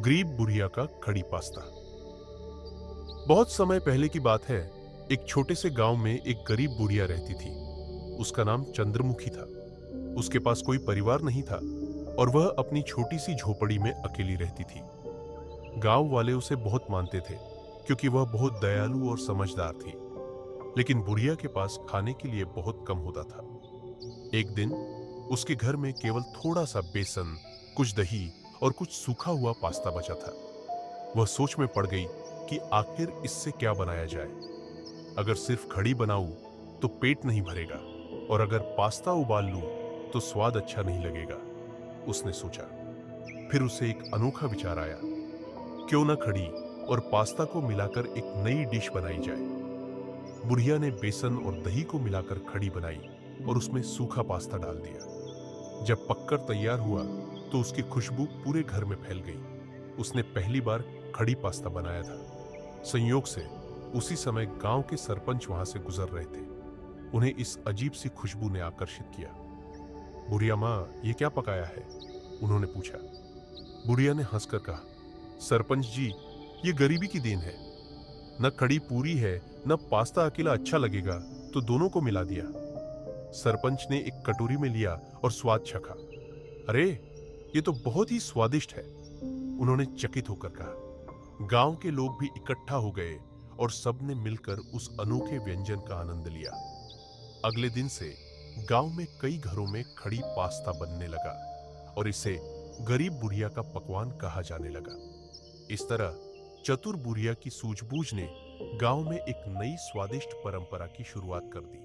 गरीब बुढ़िया का खड़ी पास्ता। बहुत समय पहले की बात है। एक छोटे से गांव में एक गरीब बुढ़िया रहती थी। उसका नाम चंद्रमुखी था। उसके पास कोई परिवार नहीं था और वह अपनी छोटी सी झोपड़ी में अकेली रहती थी। गांव वाले उसे बहुत मानते थे क्योंकि वह बहुत दयालु और समझदार थी। लेकिन बुढ़िया के पास खाने के लिए बहुत कम होता था। एक दिन उसके घर में केवल थोड़ा सा बेसन, कुछ दही और कुछ सूखा हुआ पास्ता बचा था। वह सोच में पड़ गई कि आखिर इससे क्या बनाया जाए। अगर सिर्फ खड़ी बनाऊं तो पेट नहीं भरेगा और अगर पास्ता उबाल लूं तो स्वाद अच्छा नहीं लगेगा, उसने सोचा। फिर उसे एक अनोखा विचार आया। क्यों न खड़ी और पास्ता को मिलाकर एक नई डिश बनाई जाए। बुढ़िया ने बेसन और दही को मिलाकर खड़ी बनाई और उसमें सूखा पास्ता डाल दिया। जब पककर तैयार हुआ तो उसकी खुशबू पूरे घर में फैल गई। उसने पहली बार खड़ी पास्ता बनाया था। संयोग से उसी समय गांव के सरपंच वहां से गुजर रहे थे। उन्हें इस अजीब सी खुशबू ने आकर्षित किया। बुढ़िया माँ, ये क्या पकाया है? उन्होंने पूछा। बुढ़िया ने हंसकर कहा, सरपंच जी, ये गरीबी की देन है। न खड़ी पूरी है न पास्ता अकेला अच्छा लगेगा, तो दोनों को मिला दिया। सरपंच ने एक कटोरी में लिया और स्वाद चखा। अरे, ये तो बहुत ही स्वादिष्ट है, उन्होंने चकित होकर कहा। गांव के लोग भी इकट्ठा हो गए और सबने मिलकर उस अनोखे व्यंजन का आनंद लिया। अगले दिन से गांव में कई घरों में खड़ी पास्ता बनने लगा और इसे गरीब बुढ़िया का पकवान कहा जाने लगा। इस तरह चतुर बुढ़िया की सूझबूझ ने गांव में एक नई स्वादिष्ट परंपरा की शुरुआत कर दी।